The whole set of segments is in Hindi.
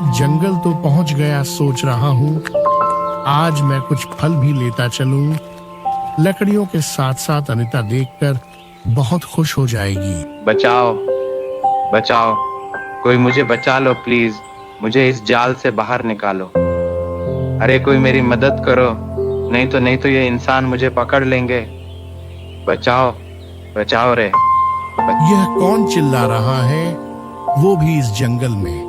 जंगल तो पहुंच गया, सोच रहा हूँ आज मैं कुछ फल भी लेता चलूं। लकड़ियों के साथ साथ अनीता देखकर बहुत खुश हो जाएगी। बचाओ, बचाओ, कोई मुझे बचा लो प्लीज। मुझे इस जाल से बाहर निकालो। अरे कोई मेरी मदद करो, नहीं तो ये इंसान मुझे पकड़ लेंगे। बचाओ, बचाओ रे। यह कौन चिल्ला रहा है, वो भी इस जंगल में?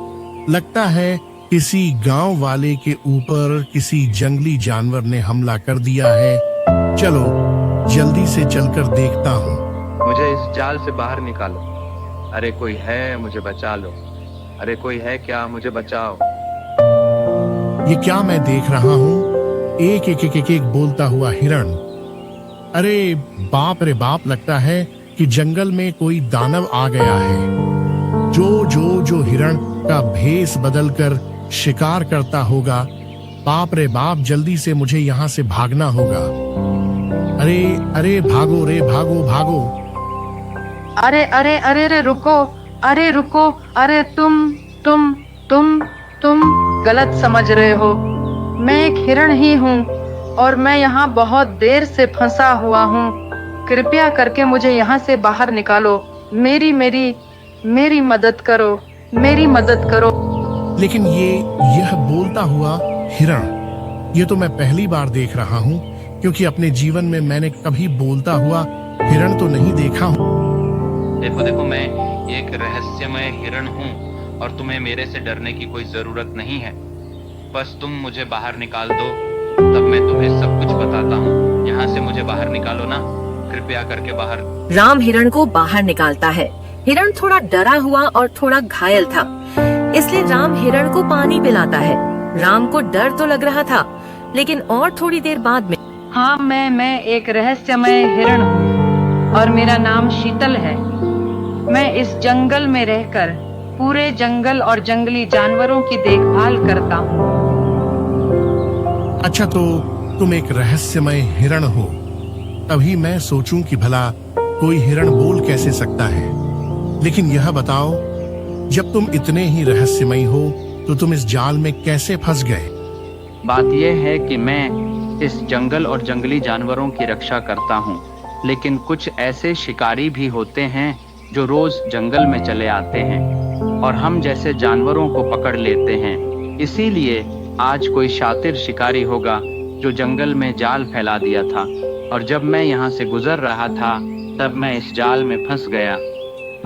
लगता है किसी गांव वाले के ऊपर किसी जंगली जानवर ने हमला कर दिया है। चलो जल्दी से चलकर देखता हूँ। मुझे इस जाल से बाहर निकालो। अरे कोई है, मुझे बचा लो। अरे कोई है क्या, मुझे बचाओ। ये क्या मैं देख रहा हूँ? एक बोलता हुआ हिरण। अरे बाप रे बाप, लगता है कि जंगल में कोई दानव आ गया है जो हिरण का भेष बदलकर शिकार करता होगा। बाप रे बाप, जल्दी से मुझे यहाँ से भागना होगा। अरे अरे भागो रे, भागो भागो। अरे अरे अरे रे, रुको, अरे रुको, अरे तुम गलत समझ रहे हो। मैं एक हिरण ही हूँ और मैं यहाँ बहुत देर से फंसा हुआ हूँ। कृपया करके मुझे यहाँ से बाहर निकालो। मेरी मदद करो, मेरी मदद करो। लेकिन यह बोलता हुआ हिरण, ये तो मैं पहली बार देख रहा हूँ, क्योंकि अपने जीवन में मैंने कभी बोलता हुआ हिरण तो नहीं देखा हूँ। देखो देखो, मैं एक रहस्यमय हिरण हूँ और तुम्हें मेरे से डरने की कोई जरूरत नहीं है। बस तुम मुझे बाहर निकाल दो, तब मैं तुम्हें सब कुछ बताता हूँ। यहाँ से मुझे बाहर निकालो ना, कृपया करके बाहर। राम हिरण को बाहर निकालता है। हिरण थोड़ा डरा हुआ और थोड़ा घायल था, इसलिए राम हिरण को पानी पिलाता है। राम को डर तो लग रहा था, लेकिन और थोड़ी देर बाद में, हाँ, मैं एक रहस्यमय हिरण हूँ और मेरा नाम शीतल है। मैं इस जंगल में रहकर पूरे जंगल और जंगली जानवरों की देखभाल करता हूँ। अच्छा, तो तुम एक रहस्यमय हिरण हो, तभी मैं सोचूं कि भला कोई हिरण बोल कैसे सकता है। लेकिन यह बताओ, जब तुम इतने ही रहस्यमय हो तो तुम इस जाल में कैसे फंस गए? बात यह है कि मैं इस जंगल और जंगली जानवरों की रक्षा करता हूँ, लेकिन कुछ ऐसे शिकारी भी होते हैं जो रोज जंगल में चले आते हैं और हम जैसे जानवरों को पकड़ लेते हैं। इसीलिए आज कोई शातिर शिकारी होगा जो जंगल में जाल फैला दिया था, और जब मैं यहाँ से गुजर रहा था तब मैं इस जाल में फंस गया।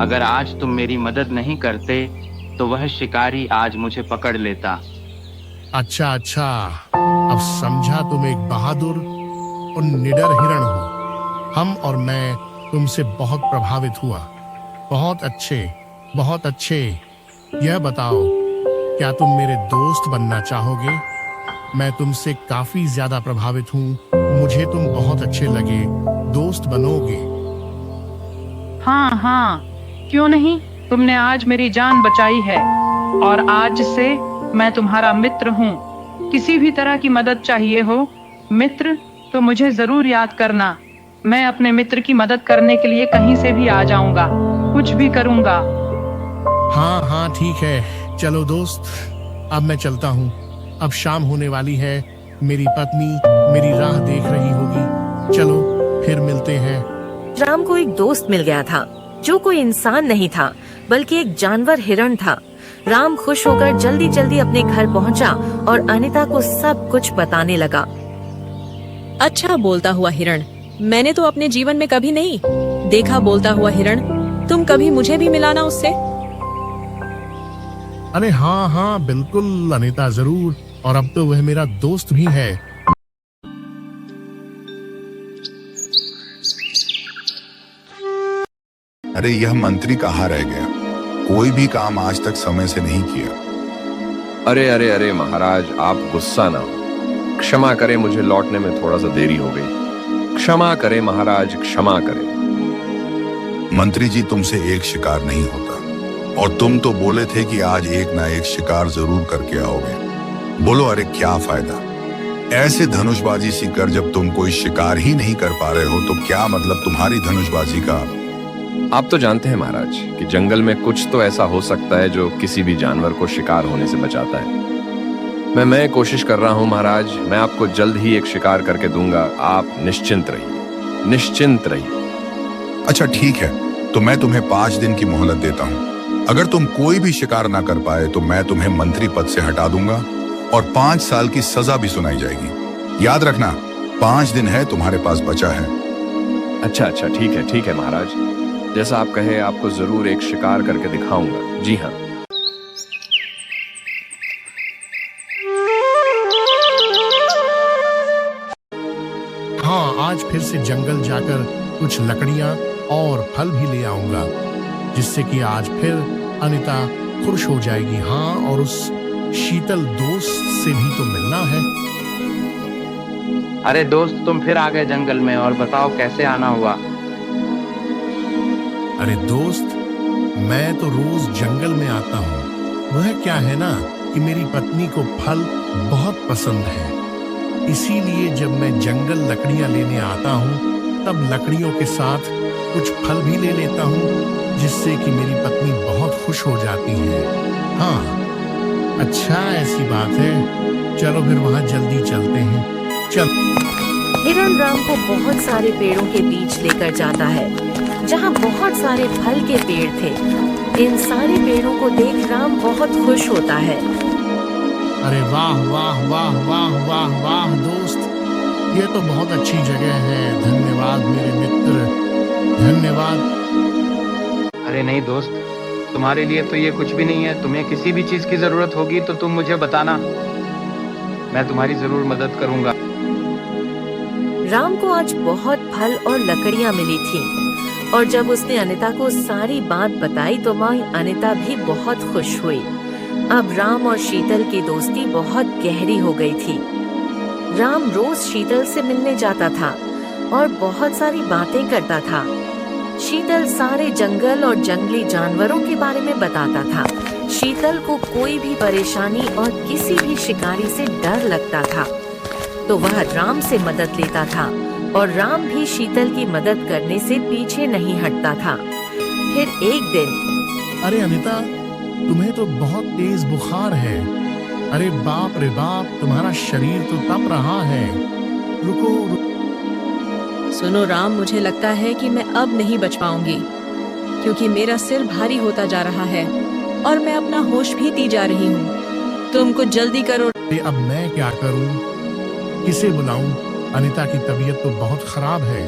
अगर आज तुम मेरी मदद नहीं करते तो वह शिकारी आज मुझे पकड़ लेता। अच्छा, अब समझा, तुम एक बहादुर और निडर हिरण हो। हम और मैं तुमसे बहुत प्रभावित हुआ। बहुत अच्छे। यह बताओ, क्या तुम मेरे दोस्त बनना चाहोगे? मैं तुमसे काफी ज्यादा प्रभावित हूँ, मुझे तुम बहुत अच्छे लगे। दोस्त बनोगे? हाँ, क्यों नहीं। तुमने आज मेरी जान बचाई है और आज से मैं तुम्हारा मित्र हूँ। किसी भी तरह की मदद चाहिए हो मित्र, तो मुझे जरूर याद करना। मैं अपने मित्र की मदद करने के लिए कहीं से भी आ जाऊंगा, कुछ भी करूंगा। हाँ, ठीक है। चलो दोस्त, अब मैं चलता हूँ। अब शाम होने वाली है, मेरी पत्नी मेरी राह देख रही होगी। चलो फिर मिलते हैं। राम को एक दोस्त मिल गया था, जो कोई इंसान नहीं था बल्कि एक जानवर हिरण था। राम खुश होकर जल्दी जल्दी अपने घर पहुंचा और अनीता को सब कुछ बताने लगा। अच्छा बोलता हुआ हिरण, मैंने तो अपने जीवन में कभी नहीं देखा बोलता हुआ हिरण। तुम कभी मुझे भी मिलाना उससे। अरे हाँ, बिल्कुल अनीता, जरूर। और अब तो वह मेरा दोस्त भी है। अरे यह मंत्री कहाँ रह गया? कोई भी काम आज तक समय से नहीं किया। अरे महाराज, आप गुस्सा ना हो। क्षमा करें, मुझे लौटने में थोड़ा सा देरी हो गई। क्षमा करें महाराज, क्षमा करें। मंत्री जी, तुमसे एक शिकार नहीं होता और तुम तो बोले थे कि आज एक ना एक शिकार जरूर करके आओगे। बोलो, अरे क्या फायदा ऐसे धनुषबाजी सीखकर जब तुम कोई शिकार ही नहीं कर पा रहे हो? तो क्या मतलब तुम्हारी धनुषबाजी का? आप तो जानते हैं महाराज कि जंगल में कुछ तो ऐसा हो सकता है जो किसी भी जानवर को शिकार होने से बचाता है। मैं कोशिश कर रहा हूं महाराज, मैं आपको जल्द ही एक शिकार करके दूंगा। आप निश्चिंत रहिए, निश्चिंत रहिए। अच्छा ठीक है, तो मैं तुम्हें 5 दिन की मोहलत देता हूँ। अगर तुम कोई भी शिकार ना कर पाए तो मैं तुम्हें मंत्री पद से हटा दूंगा और 5 साल की सजा भी सुनाई जाएगी। याद रखना, 5 दिन है तुम्हारे पास बचा है। अच्छा ठीक है महाराज, जैसा आप कहे आपको जरूर एक शिकार करके दिखाऊंगा। जी हाँ। हाँ, आज फिर से जंगल जाकर कुछ लकड़ियां और फल भी ले आऊंगा, जिससे कि आज फिर अनिता खुश हो जाएगी। हाँ, और उस शीतल दोस्त से भी तो मिलना है। अरे दोस्त, तुम फिर आ गए जंगल में, और बताओ कैसे आना हुआ? अरे दोस्त, मैं तो रोज जंगल में आता हूँ। वह क्या है ना कि मेरी पत्नी को फल बहुत पसंद है, इसीलिए जब मैं जंगल लकड़ियां लेने आता हूँ तब लकड़ियों के साथ कुछ फल भी ले लेता हूँ, जिससे कि मेरी पत्नी बहुत खुश हो जाती है। हाँ, अच्छा ऐसी बात है। चलो फिर वहाँ जल्दी चलते हैं। चल। हिरण राम को बहुत सारे पेड़ों के बीच लेकर जाता है, जहाँ बहुत सारे फल के पेड़ थे। इन सारे पेड़ों को देख राम बहुत खुश होता है। अरे वाह वाह वाह वाह वाह वाह दोस्त, ये तो बहुत अच्छी जगह है। धन्यवाद मेरे मित्र, धन्यवाद। अरे नहीं दोस्त, तुम्हारे लिए तो ये कुछ भी नहीं है। तुम्हें किसी भी चीज की जरूरत होगी तो तुम मुझे बताना, मैं तुम्हारी जरूर मदद करूंगा। राम को आज बहुत फल और लकड़ियां मिली थी, और जब उसने अनिता को सारी बात बताई तो माँ अनिता भी बहुत खुश हुई। अब राम और शीतल की दोस्ती बहुत गहरी हो गई थी। राम रोज शीतल से मिलने जाता था और बहुत सारी बातें करता था। शीतल सारे जंगल और जंगली जानवरों के बारे में बताता था। शीतल को कोई भी परेशानी और किसी भी शिकारी से डर लगता था तो वह राम से मदद लेता था, और राम भी शीतल की मदद करने से पीछे नहीं हटता था। फिर एक दिन, अरे अनिता, तुम्हें तो बहुत तेज बुखार है। अरे बाप रे बाप, तुम्हारा शरीर तो तप रहा है। रुको। सुनो राम, मुझे लगता है कि मैं अब नहीं बच पाऊंगी, क्योंकि मेरा सिर भारी होता जा रहा है और मैं अपना होश भी दी जा रही हूँ। तुम कुछ जल्दी करो। अब मैं क्या करूं? किसे बुलाऊं? अनिता की तबीयत तो बहुत खराब है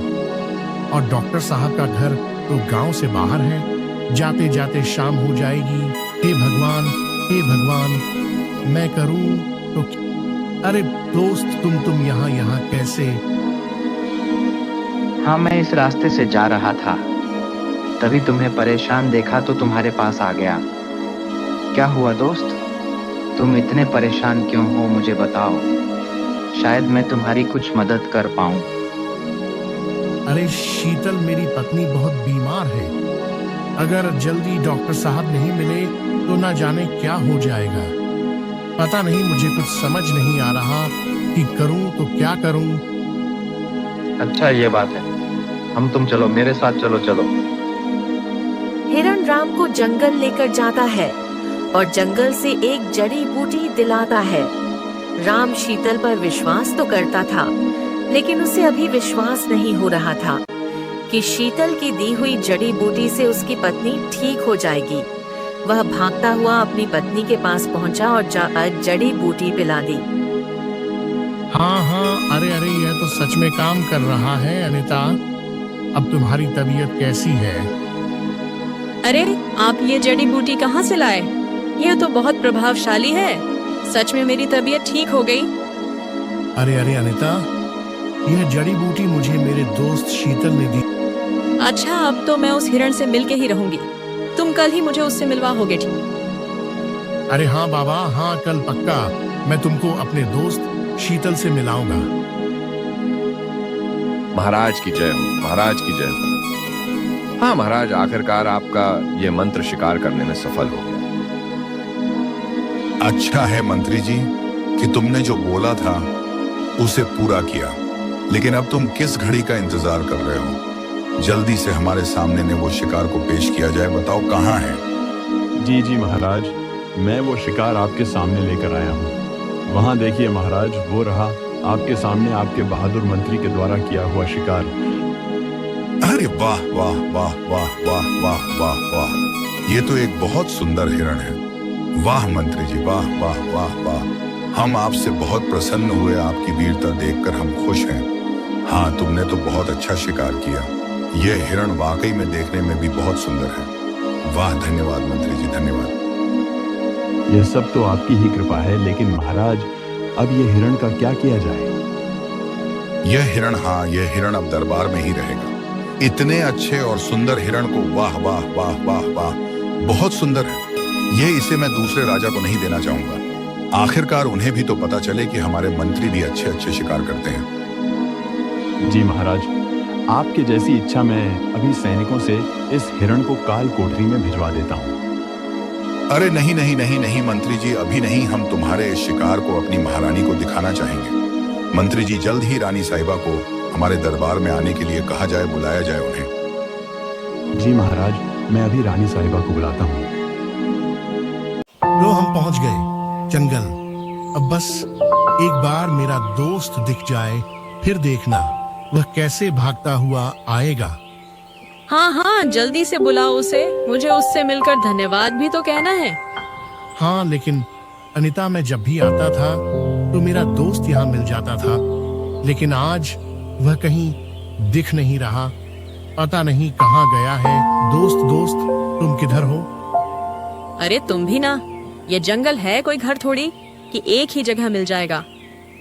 और डॉक्टर साहब का घर तो गांव से बाहर है। जाते जाते शाम हो जाएगी। हे भगवान, हे भगवान, मैं करूं तो अरे दोस्त, तुम यहाँ कैसे? हाँ, मैं इस रास्ते से जा रहा था, तभी तुम्हें परेशान देखा तो तुम्हारे पास आ गया। क्या हुआ दोस्त, तुम इतने परेशान क्यों हो? मुझे बताओ, शायद मैं तुम्हारी कुछ मदद कर पाऊं। अरे शीतल, मेरी पत्नी बहुत बीमार है। अगर जल्दी डॉक्टर साहब नहीं मिले तो ना जाने क्या हो जाएगा। पता नहीं, मुझे कुछ समझ नहीं आ रहा कि करूं तो क्या करूं। अच्छा ये बात है, हम तुम चलो मेरे साथ, चलो। हिरण राम को जंगल लेकर जाता है और जंगल से एक जड़ी बूटी दिलाता है। राम शीतल पर विश्वास तो करता था, लेकिन उसे अभी विश्वास नहीं हो रहा था कि शीतल की दी हुई जड़ी बूटी से उसकी पत्नी ठीक हो जाएगी। वह भागता हुआ अपनी पत्नी के पास पहुंचा और जड़ी बूटी पिला दी। हाँ, अरे यह तो सच में काम कर रहा है। अनिता, अब तुम्हारी तबीयत कैसी है? अरे आप ये जड़ी बूटी कहाँ से लाए? यह तो बहुत प्रभावशाली है। सच में मेरी तबीयत ठीक हो गई। अरे अनिता, यह जड़ी बूटी मुझे मेरे दोस्त शीतल ने दी। अच्छा, अब तो मैं उस हिरण से मिलके ही रहूंगी। तुम कल ही मुझे उससे मिलवाओगे, ठीक? अरे हाँ बाबा, हाँ, कल पक्का मैं तुमको अपने दोस्त शीतल से मिलाऊंगा। महाराज की जय हो, महाराज की जय हो। हाँ महाराज, आखिरकार आपका ये मंत्र शिकार करने में सफल हो गया। अच्छा है मंत्री जी कि तुमने जो बोला था उसे पूरा किया, लेकिन अब तुम किस घड़ी का इंतजार कर रहे हो? जल्दी से हमारे सामने ने वो शिकार को पेश किया जाए। बताओ कहाँ है? जी जी महाराज, मैं वो शिकार आपके सामने लेकर आया हूँ। वहाँ देखिए महाराज, वो रहा आपके सामने आपके बहादुर मंत्री के द्वारा किया हुआ शिकार। अरे वाह वाह वाह वाह वाह वाह वाह वाह, ये तो एक बहुत सुंदर हिरण है। वाह मंत्री जी, वाह वाह वाह वाह। हम आपसे बहुत प्रसन्न हुए, आपकी वीरता देखकर हम खुश हैं। हाँ, तुमने तो बहुत अच्छा शिकार किया। यह हिरण वाकई में देखने में भी बहुत सुंदर है। वाह, धन्यवाद मंत्री जी, धन्यवाद। यह सब तो आपकी ही कृपा है, लेकिन महाराज अब ये हिरण का क्या किया जाए? यह हिरण, हाँ यह हिरण अब दरबार में ही रहेगा। इतने अच्छे और सुंदर हिरण को, वाह वाह वाह वाह वाह, बहुत सुंदर है। यह इसे मैं दूसरे राजा को नहीं देना चाहूंगा। आखिरकार उन्हें भी तो पता चले कि हमारे मंत्री भी अच्छे अच्छे शिकार करते हैं। जी महाराज, आपके जैसी इच्छा मैं अभी सैनिकों से इस हिरण को काल कोठरी में भिजवा देता हूँ। अरे नहीं नहीं नहीं नहीं मंत्री जी, अभी नहीं। हम तुम्हारे इस शिकार को अपनी महारानी को दिखाना चाहेंगे। मंत्री जी, जल्द ही रानी साहिबा को हमारे दरबार में आने के लिए कहा जाए, बुलाया जाए उन्हें। जी महाराज, मैं अभी रानी साहिबा को बुलाता हूँ। लो, हम पहुंच गए जंगल। अब बस एक बार मेरा दोस्त दिख जाए, फिर देखना वह कैसे भागता हुआ आएगा। हाँ हाँ, जल्दी से बुलाओ उसे। मुझे उससे मिलकर धन्यवाद भी तो कहना है। हाँ, लेकिन अनीता, मैं जब भी आता था तो मेरा दोस्त यहाँ मिल जाता था, लेकिन आज वह कहीं दिख नहीं रहा। पता नहीं कहाँ गया है। दोस्त दोस्त, तुम किधर हो? अरे तुम भी ना, ये जंगल है कोई घर थोड़ी कि एक ही जगह मिल जाएगा।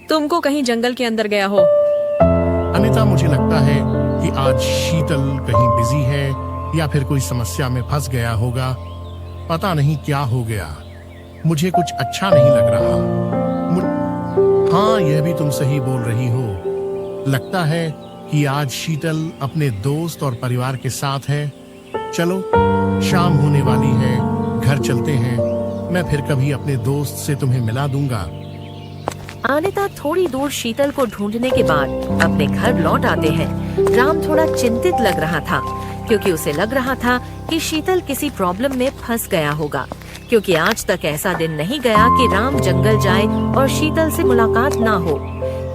तुमको कहीं जंगल के अंदर गया हो। अनीता, मुझे लगता है कि आज शीतल कहीं बिजी है या फिर कोई समस्या में फंस गया होगा। पता नहीं क्या हो गया, मुझे कुछ अच्छा नहीं लग रहा। हाँ, यह भी तुम सही बोल रही हो। लगता है कि आज शीतल अपने दोस्त और परिवार के साथ है। चलो, शाम होने वाली है, घर चलते हैं। मैं फिर कभी अपने दोस्त से तुम्हें मिला दूंगा। अनीता थोड़ी दूर शीतल को ढूंढने के बाद अपने घर लौट आते हैं। राम थोड़ा चिंतित लग रहा था, क्योंकि उसे लग रहा था कि शीतल किसी प्रॉब्लम में फंस गया होगा, क्योंकि आज तक ऐसा दिन नहीं गया कि राम जंगल जाए और शीतल से मुलाकात ना हो।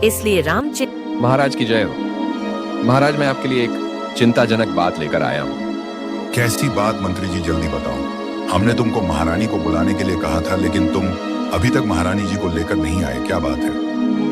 इसलिए राम महाराज की जय हो। महाराज, मैं आपके लिए एक चिंताजनक बात लेकर आया हूँ। कैसी बात मंत्री जी, जल्दी बताओ। हमने तुमको महारानी को बुलाने के लिए कहा था, लेकिन तुम अभी तक महारानी जी को लेकर नहीं आए। क्या बात है?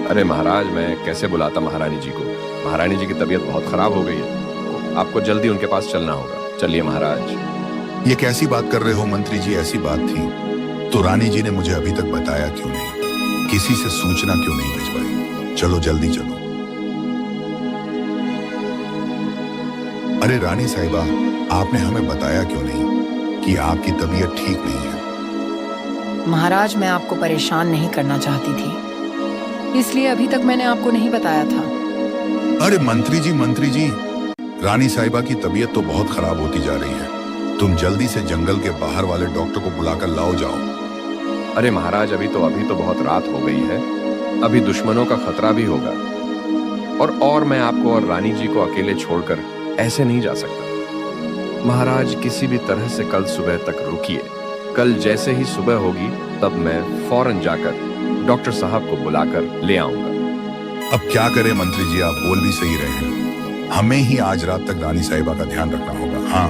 अरे महाराज, मैं कैसे बुलाता महारानी जी को। महारानी जी की तबीयत बहुत खराब हो गई है। आपको जल्दी उनके पास चलना होगा। चलिए महाराज। ये कैसी बात कर रहे हो मंत्री जी? ऐसी बात थी तो रानी जी ने मुझे अभी तक बताया क्यों नहीं? किसी से सूचना क्यों नहीं भिजवाई? चलो जल्दी चलो। अरे रानी साहिबा, आपने हमें बताया क्यों नहीं कि आपकी तबीयत ठीक नहीं है? महाराज, मैं आपको परेशान नहीं करना चाहती थी, इसलिए अभी तक मैंने आपको नहीं बताया था। अरे मंत्री जी, रानी साहिबा की तबीयत तो बहुत खराब होती जा रही है। तुम जल्दी से जंगल के बाहर वाले डॉक्टर को बुलाकर लाओ जाओ। अरे महाराज, अभी तो बहुत रात हो गई है। अभी दुश्मनों का खतरा भी होगा, और मैं आपको और रानी जी को अकेले छोड़कर ऐसे नहीं जा सकता। महाराज, किसी भी तरह से कल सुबह तक रुकिए। कल जैसे ही सुबह होगी तब मैं फौरन जाकर डॉक्टर साहब को बुलाकर ले आऊंगा। अब क्या करें मंत्री जी, आप बोल भी सही रहे हैं। हमें ही आज रात तक रानी साहिबा का ध्यान रखना होगा। हाँ,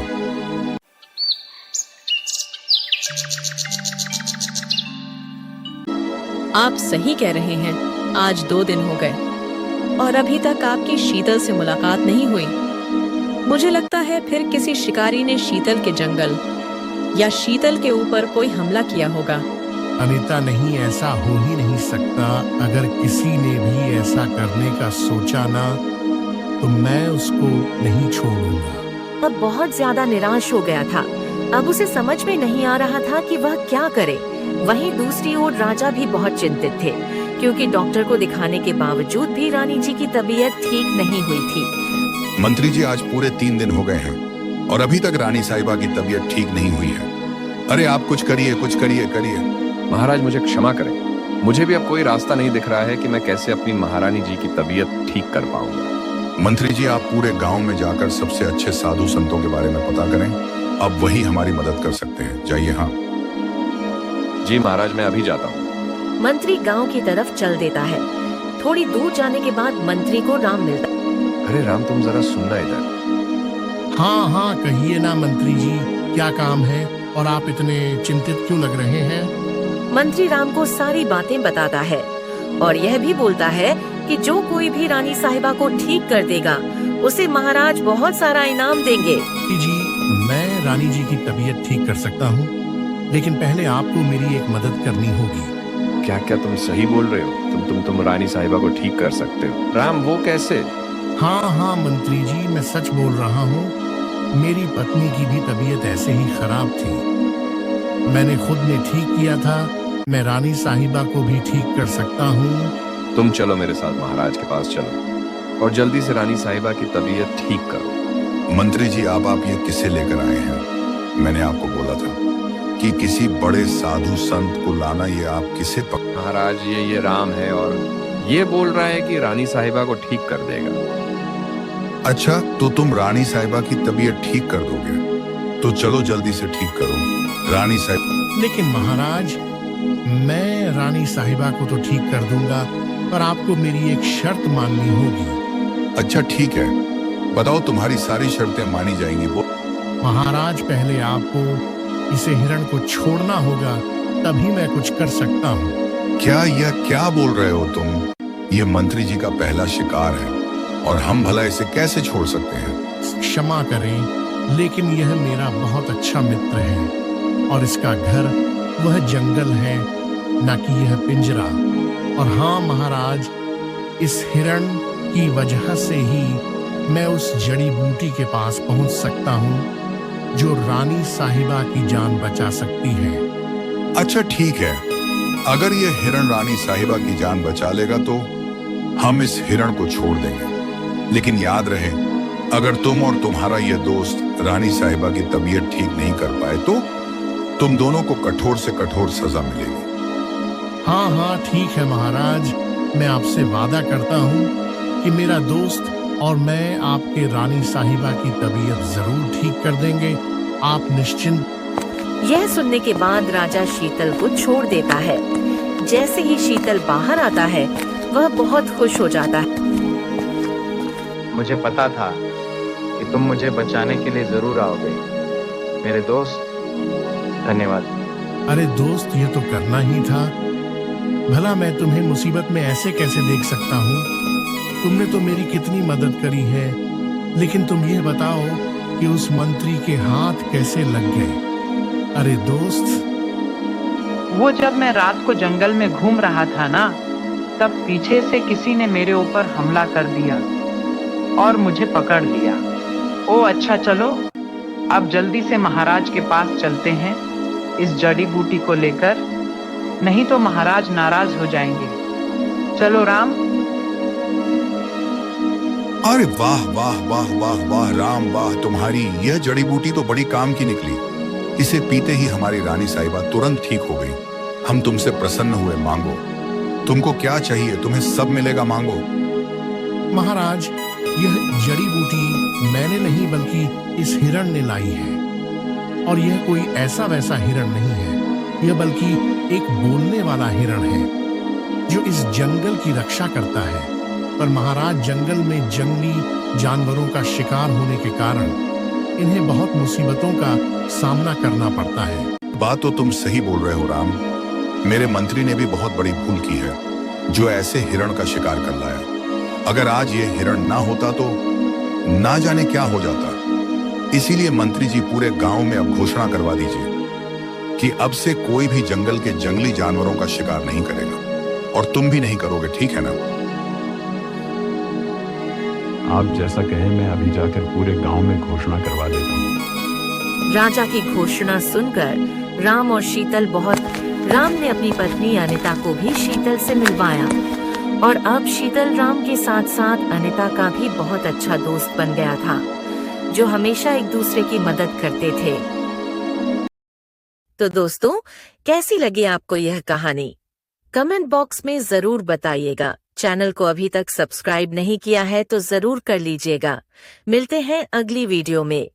आप सही कह रहे हैं। आज 2 दिन हो गए और अभी तक आपकी शीतल से मुलाकात नहीं हुई। मुझे लगता है फिर किसी शिकारी ने शीतल के जंगल या शीतल के ऊपर कोई हमला किया होगा। अनीता, नहीं, ऐसा हो ही नहीं सकता। अगर किसी ने भी ऐसा करने का सोचा ना, तो मैं उसको नहीं छोड़ूंगा। अब बहुत ज्यादा निराश हो गया था। अब उसे समझ में नहीं आ रहा था कि वह क्या करे। वहीं दूसरी ओर राजा भी बहुत चिंतित थे, क्योंकि डॉक्टर को दिखाने के बावजूद भी रानी जी की तबीयत ठीक नहीं हुई थी। मंत्री जी, आज पूरे 3 दिन हो गए हैं और अभी तक रानी साहिबा की तबीयत ठीक नहीं हुई है। अरे आप कुछ करिए, कुछ करिए। महाराज, मुझे क्षमा करें। मुझे भी अब कोई रास्ता नहीं दिख रहा है कि मैं कैसे अपनी महारानी जी की तबीयत ठीक कर पाऊंगा। मंत्री जी, आप पूरे गांव में जाकर सबसे अच्छे साधु संतों के बारे में पता करें। अब वही हमारी मदद कर सकते हैं। जाइए। हाँ जी महाराज, मैं अभी जाता हूँ। मंत्री गांव की तरफ चल देता है। थोड़ी दूर जाने के बाद मंत्री को राम मिलता। अरे राम, तुम जरा सुनना इधर। हाँ हाँ, कहिए ना मंत्री जी, क्या काम है और आप इतने चिंतित क्यों लग रहे हैं? मंत्री राम को सारी बातें बताता है और यह भी बोलता है कि जो कोई भी रानी साहिबा को ठीक कर देगा उसे महाराज बहुत सारा इनाम देंगे। जी, मैं रानी जी की तबीयत ठीक कर सकता हूँ, लेकिन पहले आपको मेरी एक मदद करनी होगी। क्या क्या तुम सही बोल रहे हो? तुम रानी साहिबा को ठीक कर सकते हो? राम, वो कैसे? हाँ हाँ मंत्री जी, मैं सच बोल रहा हूँ। मेरी पत्नी की भी तबीयत ऐसे ही खराब थी। मैंने खुद ने ठीक किया था। मैं रानी साहिबा को भी ठीक कर सकता हूँ। तुम चलो मेरे साथ महाराज के पास चलो और जल्दी से रानी साहिबा की तबीयत ठीक करो। मंत्री जी, आप ये किसे लेकर आए हैं? मैंने आपको बोला था कि किसी बड़े साधु संत को लाना। ये आप किसे महाराज, ये राम है और ये बोल रहा है कि रानी साहिबा को ठीक कर देगा। अच्छा, तो तुम रानी साहिबा की तबीयत ठीक कर दोगे? तो चलो जल्दी से ठीक करो रानी साहिबा। लेकिन महाराज, मैं रानी साहिबा को तो ठीक कर दूंगा, पर आपको मेरी एक शर्त माननी होगी। अच्छा ठीक है, बताओ, तुम्हारी सारी शर्तें मानी जाएंगी। वो महाराज, पहले आपको इसे हिरण को छोड़ना होगा, तभी मैं कुछ कर सकता हूँ। क्या बोल रहे हो तुम? ये मंत्री जी का पहला शिकार है और हम भला इसे कैसे छोड़ सकते हैं? क्षमा करें, लेकिन यह मेरा बहुत अच्छा मित्र है और इसका घर वह जंगल है, न कि यह पिंजरा। और हाँ महाराज, इस हिरण की वजह से ही मैं उस जड़ी बूटी के पास पहुंच सकता हूं जो रानी साहिबा की जान बचा सकती है। अच्छा ठीक है, अगर ये हिरण रानी साहिबा की जान बचा लेगा तो हम इस हिरण को छोड़ देंगे। लेकिन याद रहे, अगर तुम और तुम्हारा ये दोस्त रानी साहिबा की तबीयत ठीक नहीं कर पाए तो तुम दोनों को कठोर से कठोर सजा मिलेगी। हाँ हाँ ठीक है महाराज, मैं आपसे वादा करता हूँ कि मेरा दोस्त और मैं आपके रानी साहिबा की तबीयत जरूर ठीक कर देंगे। आप निश्चिंत। यह सुनने के बाद राजा शीतल को छोड़ देता है। जैसे ही शीतल बाहर आता है वह बहुत खुश हो जाता है। मुझे पता था कि तुम मुझे बचाने के लिए जरूर आओगे मेरे दोस्त। धन्यवाद। अरे दोस्त, ये तो करना ही था। भला मैं तुम्हें मुसीबत में ऐसे कैसे देख सकता हूँ? तुमने तो मेरी कितनी मदद करी है, लेकिन तुम ये बताओ कि उस मंत्री के हाथ कैसे लग गए? अरे दोस्त, वो जब मैं रात को जंगल में घूम रहा था ना, तब पीछे से किसी ने मेरे ऊपर हमला कर दिया और मुझे पकड़ लिया। ओ अच्छा, चलो अब जल्दी से महाराज के पास चलते हैं इस जड़ी बूटी को लेकर, नहीं तो महाराज नाराज हो जाएंगे। चलो राम। अरे वाह वाह वाह वाह वाह राम वाह, तुम्हारी यह जड़ी बूटी तो बड़ी काम की निकली। इसे पीते ही हमारी रानी साहिबा तुरंत ठीक हो गई। हम तुमसे प्रसन्न हुए। मांगो, तुमको क्या चाहिए? तुम्हें सब मिलेगा, मांगो। महाराज, यह जड़ी बूटी मैंने नहीं बल्कि इस हिरण ने लाई है। और यह कोई ऐसा वैसा हिरण नहीं है, यह बल्कि एक बोलने वाला हिरण है जो इस जंगल की रक्षा करता है। पर महाराज, जंगल में जंगली जानवरों का शिकार होने के कारण इन्हें बहुत मुसीबतों का सामना करना पड़ता है। बात तो तुम सही बोल रहे हो राम। मेरे मंत्री ने भी बहुत बड़ी भूल की है जो ऐसे हिरण का शिकार कर लाया। अगर आज ये हिरण ना होता तो ना जाने क्या हो जाता। इसीलिए मंत्री जी, पूरे गांव में अब घोषणा करवा दीजिए कि अब से कोई भी जंगल के जंगली जानवरों का शिकार नहीं करेगा, और तुम भी नहीं करोगे, ठीक है ना? आप जैसा कहें, मैं अभी जाकर पूरे गांव में घोषणा करवा देता हूँ। राजा की घोषणा सुनकर राम और शीतल राम ने अपनी पत्नी अनिता को भी शीतल से मिलवाया और अब शीतल राम के साथ साथ अनिता का भी बहुत अच्छा दोस्त बन गया था, जो हमेशा एक दूसरे की मदद करते थे। तो दोस्तों, कैसी लगी आपको यह कहानी? कमेंट बॉक्स में जरूर बताइएगा। चैनल को अभी तक सब्सक्राइब नहीं किया है तो जरूर कर लीजिएगा। मिलते हैं अगली वीडियो में।